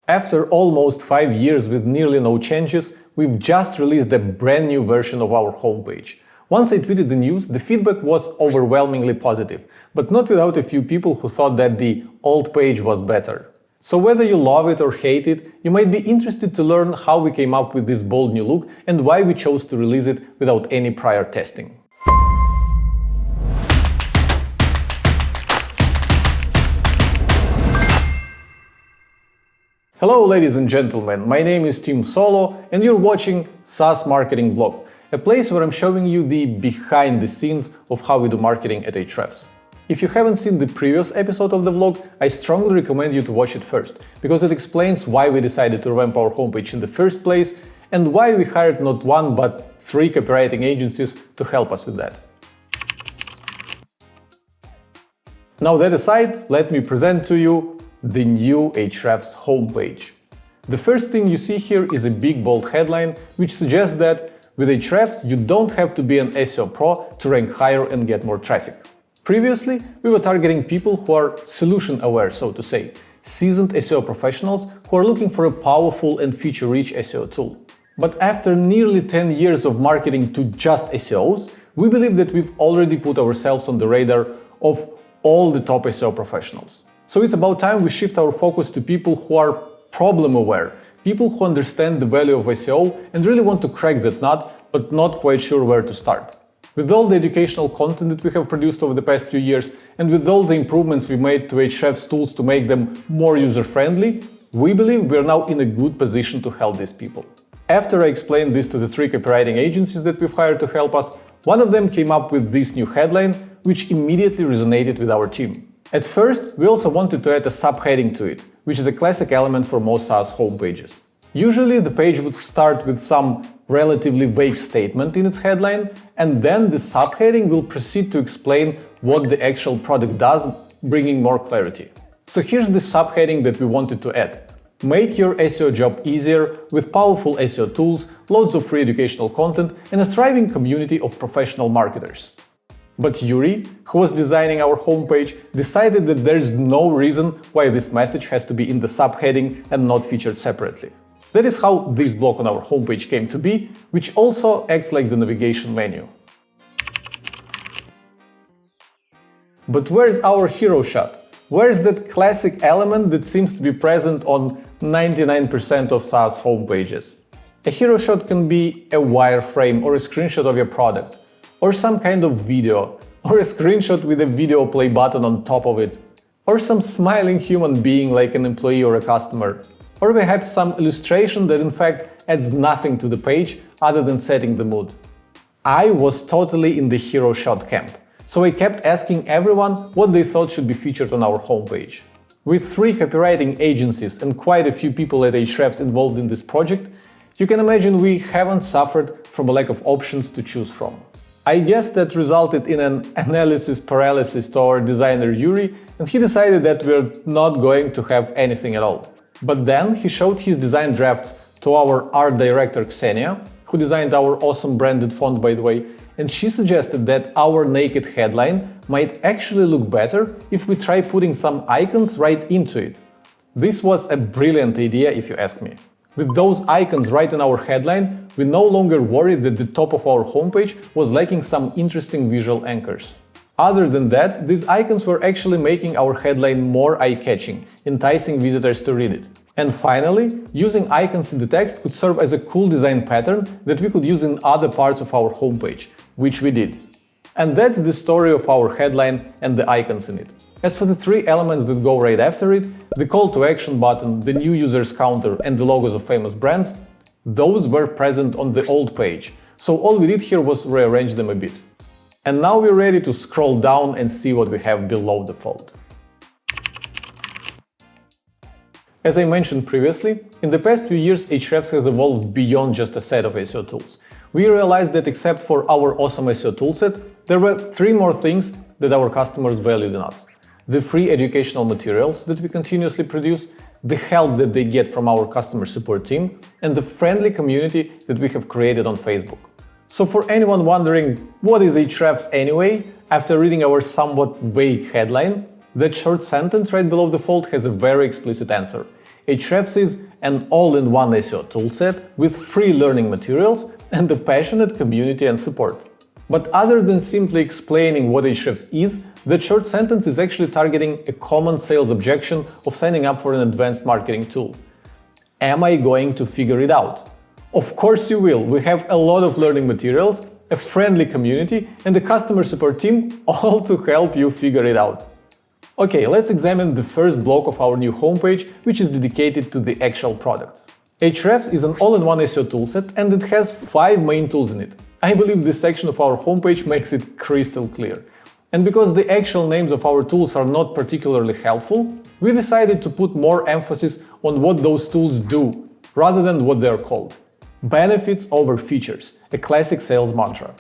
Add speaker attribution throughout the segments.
Speaker 1: After almost 5 years with nearly no changes, we've just released a brand new version of our homepage. Once I tweeted the news, the feedback was overwhelmingly positive, but not without a few people who thought that the old page was better. So whether you love it or hate it, you might be interested to learn how we came up with this bold new look and why we chose to release it without any prior testing. Hello ladies and gentlemen, my name is Tim Solo and you're watching SaaS Marketing Vlog, a place where I'm showing you the behind the scenes of how we do marketing at Ahrefs. If you haven't seen the previous episode of the vlog, I strongly recommend you to watch it first, because it explains why we decided to revamp our homepage in the first place and why we hired not one but 3 copywriting agencies to help us with that. Now that aside, let me present to you the new Ahrefs homepage. The first thing you see here is a big bold headline which suggests that with Ahrefs you don't have to be an SEO pro to rank higher and get more traffic. Previously, we were targeting people who are solution aware, so to say, seasoned SEO professionals who are looking for a powerful and feature-rich SEO tool. But after nearly 10 years of marketing to just SEOs, we believe that we've already put ourselves on the radar of all the top SEO professionals. So it's about time we shift our focus to people who are problem-aware, people who understand the value of SEO and really want to crack that nut, but not quite sure where to start. With all the educational content that we have produced over the past few years, and with all the improvements we made to Ahrefs tools to make them more user-friendly, we believe we are now in a good position to help these people. After I explained this to the 3 copywriting agencies that we've hired to help us, one of them came up with this new headline, which immediately resonated with our team. At first, we also wanted to add a subheading to it, which is a classic element for most SaaS homepages. Usually, the page would start with some relatively vague statement in its headline, and then the subheading will proceed to explain what the actual product does, bringing more clarity. So here's the subheading that we wanted to add. Make your SEO job easier with powerful SEO tools, loads of free educational content, and a thriving community of professional marketers. But Yuri, who was designing our homepage, decided that there's no reason why this message has to be in the subheading and not featured separately. That is how this block on our homepage came to be, which also acts like the navigation menu. But where's our hero shot? Where's that classic element that seems to be present on 99% of SaaS homepages? A hero shot can be a wireframe or a screenshot of your product, or some kind of video, or a screenshot with a video play button on top of it, or some smiling human being like an employee or a customer, or perhaps some illustration that in fact adds nothing to the page other than setting the mood. I was totally in the hero shot camp, so I kept asking everyone what they thought should be featured on our homepage. With 3 copywriting agencies and quite a few people at Ahrefs involved in this project, you can imagine we haven't suffered from a lack of options to choose from. I guess that resulted in an analysis paralysis to our designer Yuri, and he decided that we're not going to have anything at all. But then he showed his design drafts to our art director Ksenia, who designed our awesome branded font by the way, and she suggested that our naked headline might actually look better if we try putting some icons right into it. This was a brilliant idea if you ask me. With those icons right in our headline, we no longer worried that the top of our homepage was lacking some interesting visual anchors. Other than that, these icons were actually making our headline more eye-catching, enticing visitors to read it. And finally, using icons in the text could serve as a cool design pattern that we could use in other parts of our homepage, which we did. And that's the story of our headline and the icons in it. As for the 3 elements that go right after it, the call to action button, the new users counter and the logos of famous brands, those were present on the old page, so all we did here was rearrange them a bit. And now we're ready to scroll down and see what we have below the fold. As I mentioned previously, in the past few years Ahrefs has evolved beyond just a set of SEO tools. We realized that except for our awesome SEO toolset, there were 3 more things that our customers valued in us. The free educational materials that we continuously produce, the help that they get from our customer support team, and the friendly community that we have created on Facebook. So for anyone wondering what is Ahrefs anyway, after reading our somewhat vague headline, that short sentence right below the fold has a very explicit answer. Ahrefs is an all-in-one SEO toolset with free learning materials and a passionate community and support. But other than simply explaining what Ahrefs is, that short sentence is actually targeting a common sales objection of signing up for an advanced marketing tool. Am I going to figure it out? Of course you will. We have a lot of learning materials, a friendly community, and a customer support team, all to help you figure it out. Okay, let's examine the first block of our new homepage, which is dedicated to the actual product. Ahrefs is an all-in-one SEO toolset and it has 5 main tools in it. I believe this section of our homepage makes it crystal clear. And because the actual names of our tools are not particularly helpful, we decided to put more emphasis on what those tools do, rather than what they are called. Benefits over features, a classic sales mantra.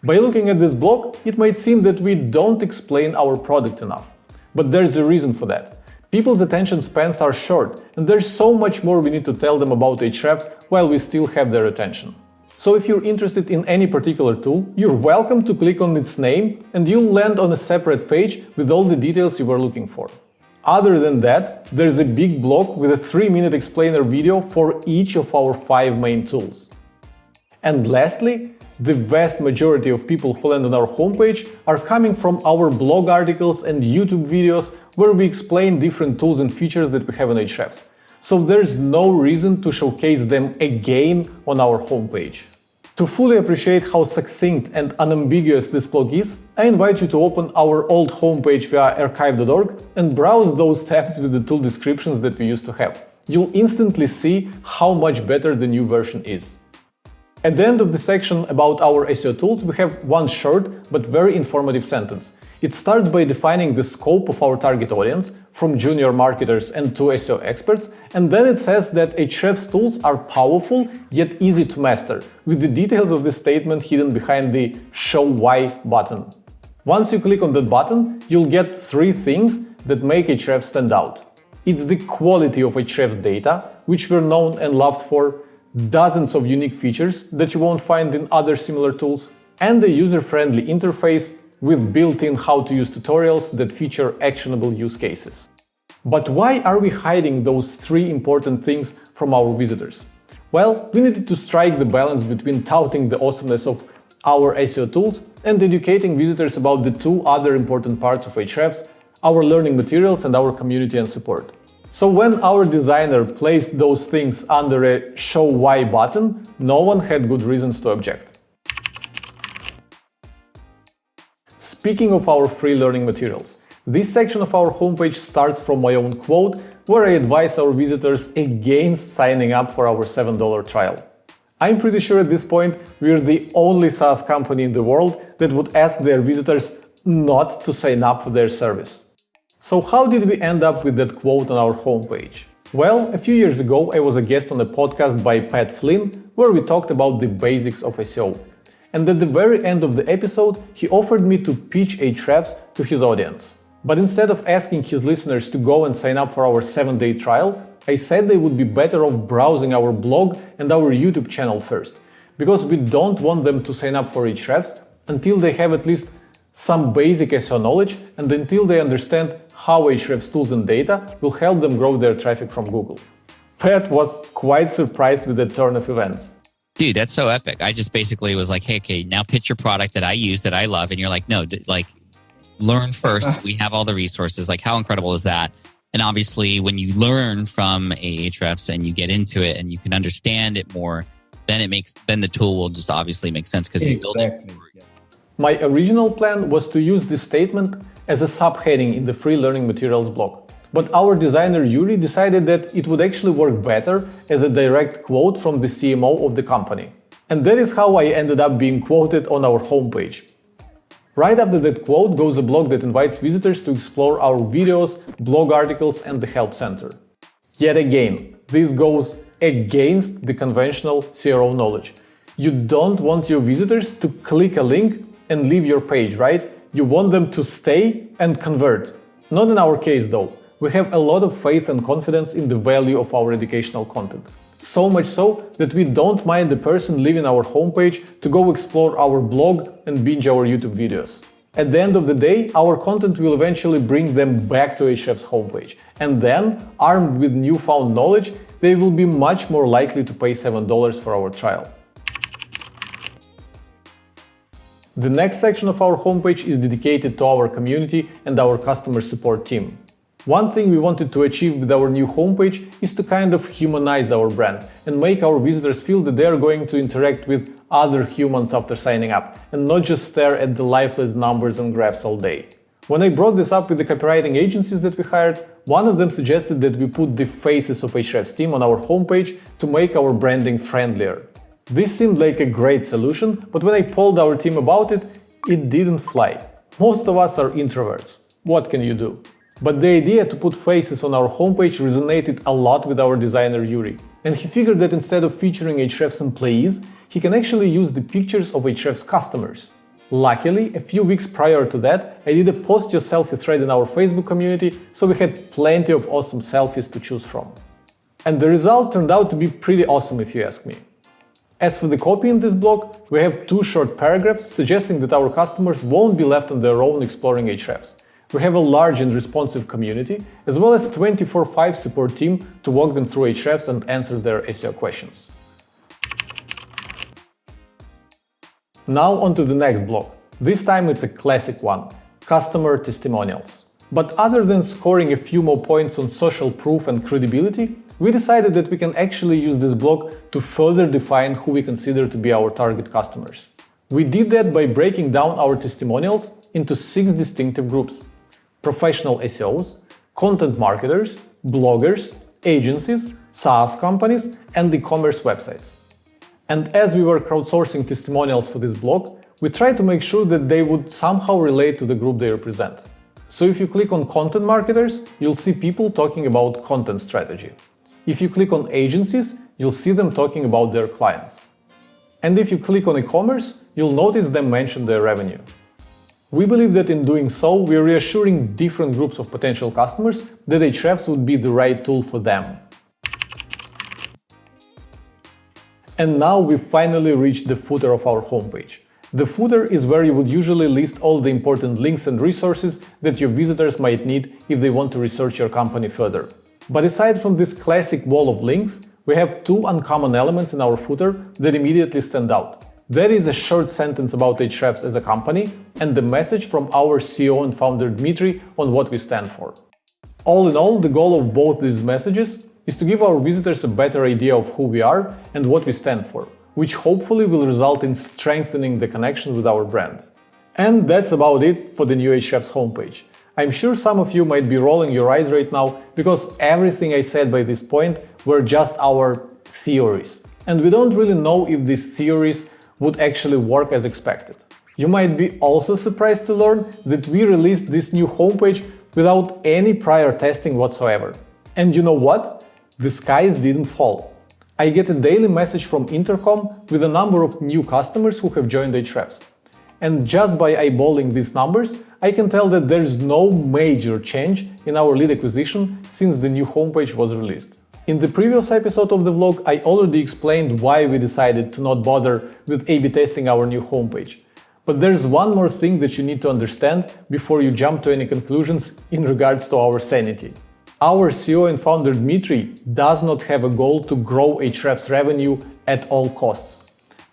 Speaker 1: By looking at this block, it might seem that we don't explain our product enough. But there's a reason for that. People's attention spans are short, and there's so much more we need to tell them about Ahrefs while we still have their attention. So if you're interested in any particular tool, you're welcome to click on its name and you'll land on a separate page with all the details you were looking for. Other than that, there's a big block with a 3-minute explainer video for each of our 5 main tools. And lastly, the vast majority of people who land on our homepage are coming from our blog articles and YouTube videos where we explain different tools and features that we have on Ahrefs. So there's no reason to showcase them again on our homepage. To fully appreciate how succinct and unambiguous this blog is, I invite you to open our old homepage via archive.org and browse those tabs with the tool descriptions that we used to have. You'll instantly see how much better the new version is. At the end of the section about our SEO tools, we have one short but very informative sentence. It starts by defining the scope of our target audience, from junior marketers and to SEO experts, and then it says that Ahrefs tools are powerful yet easy to master, with the details of this statement hidden behind the Show Why button. Once you click on that button, you'll get 3 things that make Ahrefs stand out. It's the quality of Ahrefs data, which we're known and loved for, dozens of unique features that you won't find in other similar tools, and a user-friendly interface with built-in how-to-use tutorials that feature actionable use cases. But why are we hiding those 3 important things from our visitors? Well, we needed to strike the balance between touting the awesomeness of our SEO tools and educating visitors about the 2 other important parts of Ahrefs, our learning materials and our community and support. So when our designer placed those things under a Show Why button, no one had good reasons to object. Speaking of our free learning materials, this section of our homepage starts from my own quote, where I advise our visitors against signing up for our $7 trial. I'm pretty sure at this point we're the only SaaS company in the world that would ask their visitors not to sign up for their service. So how did we end up with that quote on our homepage? Well, a few years ago I was a guest on a podcast by Pat Flynn where we talked about the basics of SEO. And at the very end of the episode, he offered me to pitch Ahrefs to his audience. But instead of asking his listeners to go and sign up for our 7-day trial, I said they would be better off browsing our blog and our YouTube channel first, because we don't want them to sign up for Ahrefs until they have at least some basic SEO knowledge and until they understand how Ahrefs tools and data will help them grow their traffic from Google. Pat was quite surprised with the turn of events.
Speaker 2: Dude, that's so epic. I just basically was like, hey, okay, now pitch your product that I use, that I love. And you're like, no, learn first. We have all the resources. Like, how incredible is that? And obviously, when you learn from Ahrefs and you get into it and you can understand it more, then the tool will just obviously make sense because you build it.
Speaker 1: My original plan was to use this statement as a subheading in the free learning materials blog. But our designer Yuri decided that it would actually work better as a direct quote from the CMO of the company. And that is how I ended up being quoted on our homepage. Right after that quote goes a blog that invites visitors to explore our videos, blog articles and the help center. Yet again, this goes against the conventional CRO knowledge. You don't want your visitors to click a link and leave your page, right? You want them to stay and convert. Not in our case though. We have a lot of faith and confidence in the value of our educational content. So much so that we don't mind the person leaving our homepage to go explore our blog and binge our YouTube videos. At the end of the day, our content will eventually bring them back to Ahrefs' homepage, and then, armed with newfound knowledge, they will be much more likely to pay $7 for our trial. The next section of our homepage is dedicated to our community and our customer support team. One thing we wanted to achieve with our new homepage is to kind of humanize our brand and make our visitors feel that they are going to interact with other humans after signing up, and not just stare at the lifeless numbers and graphs all day. When I brought this up with the copywriting agencies that we hired, one of them suggested that we put the faces of Ahrefs team on our homepage to make our branding friendlier. This seemed like a great solution, but when I polled our team about it, it didn't fly. Most of us are introverts. What can you do? But the idea to put faces on our homepage resonated a lot with our designer Yuri, and he figured that instead of featuring Ahrefs employees, he can actually use the pictures of Ahrefs customers. Luckily, a few weeks prior to that, I did a post your selfie thread in our Facebook community, so we had plenty of awesome selfies to choose from. And the result turned out to be pretty awesome if you ask me. As for the copy in this blog, we have 2 short paragraphs suggesting that our customers won't be left on their own exploring Ahrefs. We have a large and responsive community, as well as 24/5 support team to walk them through Ahrefs and answer their SEO questions. Now on to the next blog. This time it's a classic one, customer testimonials. But other than scoring a few more points on social proof and credibility, we decided that we can actually use this blog to further define who we consider to be our target customers. We did that by breaking down our testimonials into 6 distinctive groups: professional SEOs, content marketers, bloggers, agencies, SaaS companies, and e-commerce websites. And as we were crowdsourcing testimonials for this blog, we tried to make sure that they would somehow relate to the group they represent. So if you click on content marketers, you'll see people talking about content strategy. If you click on agencies, you'll see them talking about their clients. And if you click on e-commerce, you'll notice them mention their revenue. We believe that in doing so, we are reassuring different groups of potential customers that Ahrefs would be the right tool for them. And now we finally reached the footer of our homepage. The footer is where you would usually list all the important links and resources that your visitors might need if they want to research your company further. But aside from this classic wall of links, we have 2 uncommon elements in our footer that immediately stand out. There is a short sentence about Ahrefs as a company and the message from our CEO and founder Dmitry on what we stand for. All in all, the goal of both these messages is to give our visitors a better idea of who we are and what we stand for, which hopefully will result in strengthening the connection with our brand. And that's about it for the new Ahrefs homepage. I'm sure some of you might be rolling your eyes right now because everything I said by this point were just our theories. And we don't really know if these theories would actually work as expected. You might be also surprised to learn that we released this new homepage without any prior testing whatsoever. And you know what? The skies didn't fall. I get a daily message from Intercom with a number of new customers who have joined Ahrefs. And just by eyeballing these numbers, I can tell that there's no major change in our lead acquisition since the new homepage was released. In the previous episode of the vlog, I already explained why we decided to not bother with A/B testing our new homepage. But there's one more thing that you need to understand before you jump to any conclusions in regards to our sanity. Our CEO and founder Dmitry does not have a goal to grow Ahrefs revenue at all costs.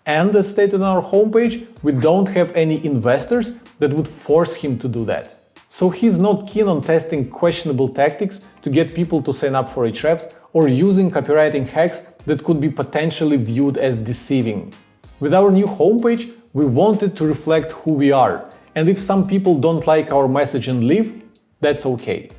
Speaker 1: And as stated on our homepage, we don't have any investors that would force him to do that. So he's not keen on testing questionable tactics to get people to sign up for Ahrefs or using copywriting hacks that could be potentially viewed as deceiving. With our new homepage, we wanted to reflect who we are, and if some people don't like our message and leave, that's okay.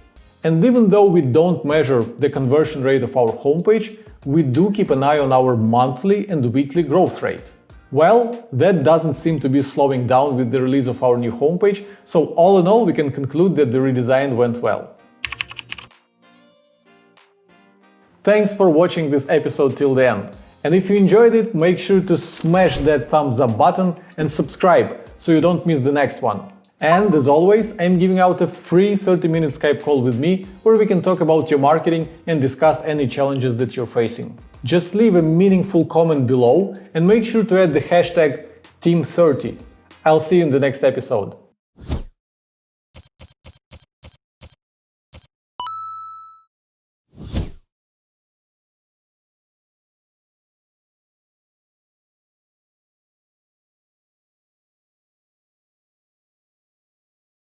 Speaker 1: And even though we don't measure the conversion rate of our homepage, we do keep an eye on our monthly and weekly growth rate. Well, that doesn't seem to be slowing down with the release of our new homepage, so all in all we can conclude that the redesign went well. Thanks for watching this episode till the end. And if you enjoyed it, make sure to smash that thumbs up button and subscribe so you don't miss the next one. And as always, I'm giving out a free 30-minute Skype call with me where we can talk about your marketing and discuss any challenges that you're facing. Just leave a meaningful comment below and make sure to add the hashtag Team30. I'll see you in the next episode.